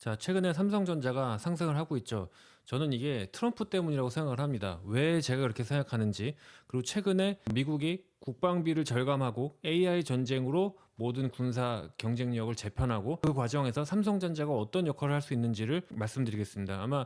자, 최근에 삼성전자가 상승을 하고 있죠. 저는 이게 트럼프 때문이라고 생각을 합니다. 왜 제가 그렇게 생각하는지. 그리고 최근에 미국이 국방비를 절감하고 AI 전쟁으로 모든 군사 경쟁력을 재편하고 그 과정에서 삼성전자가 어떤 역할을 할 수 있는지를 말씀드리겠습니다. 아마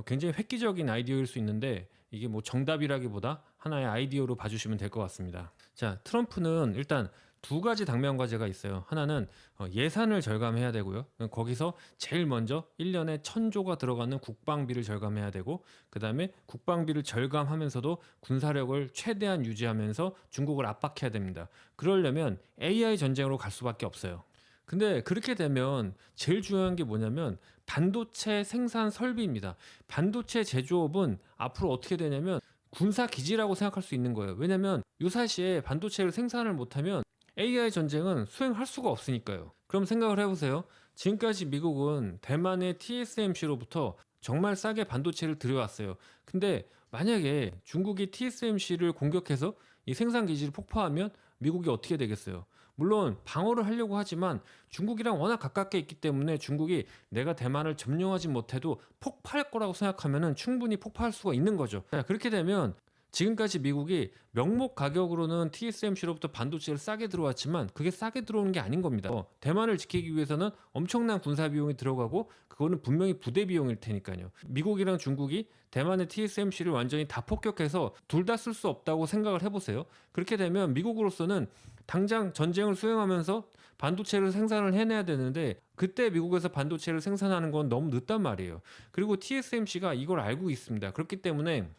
굉장히 획기적인 아이디어일 수 있는데 이게 뭐 정답이라기보다 하나의 아이디어로 봐주시면 될 것 같습니다. 자, 트럼프는 일단 두 가지 당면 과제가 있어요. 하나는 예산을 절감해야 되고요. 거기서 제일 먼저 1년에 1,000조가 들어가는 국방비를 절감해야 되고, 그 다음에 국방비를 절감하면서도 군사력을 최대한 유지하면서 중국을 압박해야 됩니다. 그러려면 AI 전쟁으로 갈 수밖에 없어요. 근데 그렇게 되면 제일 중요한 게 뭐냐면 반도체 생산 설비입니다. 반도체 제조업은 앞으로 어떻게 되냐면 군사 기지라고 생각할 수 있는 거예요. 왜냐면 유사시에 반도체를 생산을 못하면 AI 전쟁은 수행할 수가 없으니까요. 그럼 생각을 해보세요. 지금까지 미국은 대만의 TSMC로부터 정말 싸게 반도체를 들여왔어요. 근데 만약에 중국이 TSMC를 공격해서 이 생산 기지를 폭파하면 미국이 어떻게 되겠어요? 물론 방어를 하려고 하지만 중국이랑 워낙 가깝게 있기 때문에 중국이 내가 대만을 점령하지 못해도 폭파할 거라고 생각하면 충분히 폭파할 수가 있는 거죠. 자, 그렇게 되면 지금까지 미국이 명목 가격으로는 TSMC로부터 반도체를 싸게 들어왔지만 그게 싸게 들어오는 게 아닌 겁니다. 대만을 지키기 위해서는 엄청난 군사 비용이 들어가고 그거는 분명히 부대 비용일 테니까요. 미국이랑 중국이 대만의 TSMC를 완전히 다 폭격해서 둘 다 쓸 수 없다고 생각을 해보세요. 그렇게 되면 미국으로서는 당장 전쟁을 수행하면서 반도체를 생산을 해내야 되는데 그때 미국에서 반도체를 생산하는 건 너무 늦단 말이에요. 그리고 TSMC가 이걸 알고 있습니다. 그렇기 때문에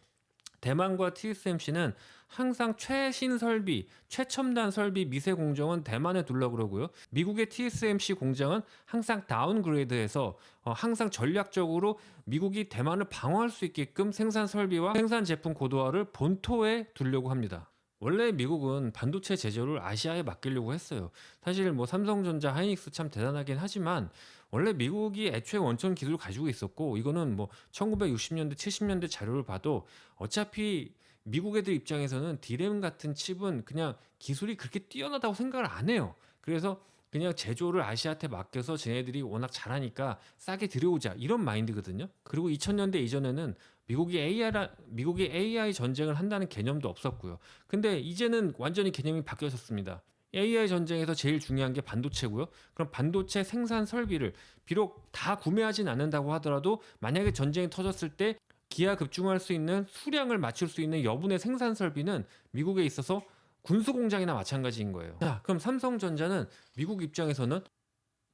대만과 TSMC는 항상 최신 설비, 최첨단 설비 미세 공정은 대만에 두려고 그러고요. 미국의 TSMC 공장은 항상 다운그레이드해서 항상 전략적으로 미국이 대만을 방어할 수 있게끔 생산 설비와 생산 제품 고도화를 본토에 두려고 합니다. 원래 미국은 반도체 제조를 아시아에 맡기려고 했어요. 사실 뭐 삼성전자, 하이닉스 참 대단하긴 하지만 원래 미국이 애초에 원천 기술을 가지고 있었고 이거는 뭐 1960년대, 70년대 자료를 봐도 어차피 미국 애들 입장에서는 디램 같은 칩은 그냥 기술이 그렇게 뛰어나다고 생각을 안 해요. 그래서 그냥 제조를 아시아한테 맡겨서 쟤네들이 워낙 잘하니까 싸게 들여오자 이런 마인드거든요. 그리고 2000년대 이전에는 미국이 AI 전쟁을 한다는 개념도 없었고요. 근데 이제는 완전히 개념이 바뀌어졌습니다. AI 전쟁에서 제일 중요한 게 반도체고요. 그럼 반도체 생산 설비를 비록 다 구매하진 않는다고 하더라도 만약에 전쟁이 터졌을 때 기하급증할 수 있는 수량을 맞출 수 있는 여분의 생산 설비는 미국에 있어서 군수 공장이나 마찬가지인 거예요. 자, 그럼 삼성전자는 미국 입장에서는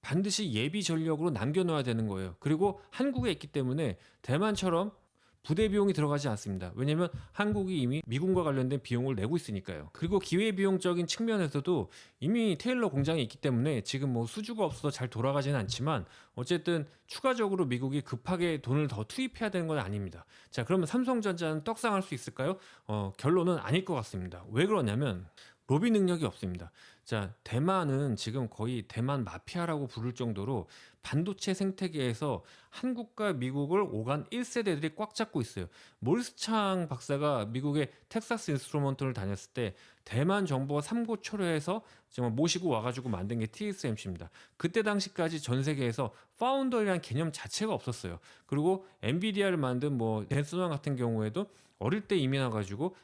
반드시 예비 전력으로 남겨놓아야 되는 거예요. 그리고 한국에 있기 때문에 대만처럼 부대 비용이 들어가지 않습니다. 왜냐면 한국이 이미 미군과 관련된 비용을 내고 있으니까요. 그리고 기회비용적인 측면에서도 이미 테일러 공장이 있기 때문에 지금 뭐 수주가 없어서 잘 돌아가지는 않지만 어쨌든 추가적으로 미국이 급하게 돈을 더 투입해야 되는 건 아닙니다. 자, 그러면 삼성전자는 떡상할 수 있을까요? 결론은 아닐 것 같습니다. 왜 그러냐면 로비 능력이 없습니다. 자, 대만은 지금 거의 대만 마피아라고 부를 정도로 반도체 생태계에서 한국과 미국을 오간 1세대들이 꽉 잡고 있어요. 모리스 창 박사가 미국의 텍사스 인스트루먼트를 다녔을 때 대만 정부가 삼고초려해서 정말 모시고 와가지고 만든 게 TSMC입니다. 그때 당시까지 전 세계에서 파운더이라는 개념 자체가 없었어요. 그리고 엔비디아를 만든 뭐 댄슨왕 같은 경우에도 어릴 때 이민 와가지고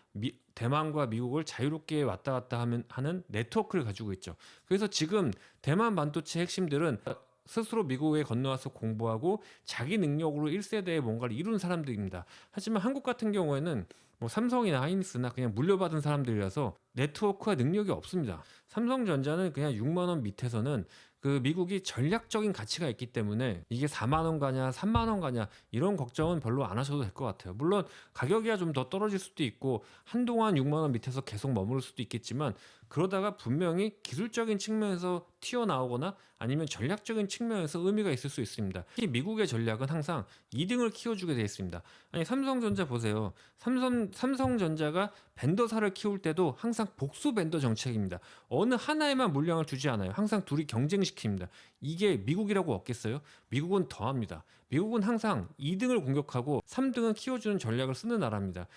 대만과 미국을 자유롭게 왔다 갔다 하는 네트워크를 가지고 있죠. 그래서 지금 대만 반도체 핵심들은 스스로 미국에 건너와서 공부하고 자기 능력으로 1세대에 뭔가를 이룬 사람들입니다. 하지만 한국 같은 경우에는 뭐 삼성이나 하이닉스나 그냥 물려받은 사람들이라서 네트워크와 능력이 없습니다. 삼성전자는 그냥 6만 원 밑에서는 그 미국이 전략적인 가치가 있기 때문에 이게 4만 원 가냐 3만 원 가냐 이런 걱정은 별로 안 하셔도 될 것 같아요. 물론 가격이 좀 더 떨어질 수도 있고 한동안 6만 원 밑에서 계속 머무를 수도 있겠지만 그러다가 분명히 기술적인 측면에서 튀어나오거나 아니면 전략적인 측면에서 의미가 있을 수 있습니다. 특히 미국의 전략은 항상 2등을 키워주게 되어 있습니다. 아니 삼성전자 보세요. 삼성전자가 벤더사를 키울 때도 항상 복수 벤더 정책입니다. 어느 하나에만 물량을 주지 않아요. 항상 둘이 경쟁시킵니다. 이게 미국이라고 없겠어요? 미국은 더합니다. 미국은 항상 2등을 공격하고 3등은 키워주는 전략을 쓰는 나라입니다.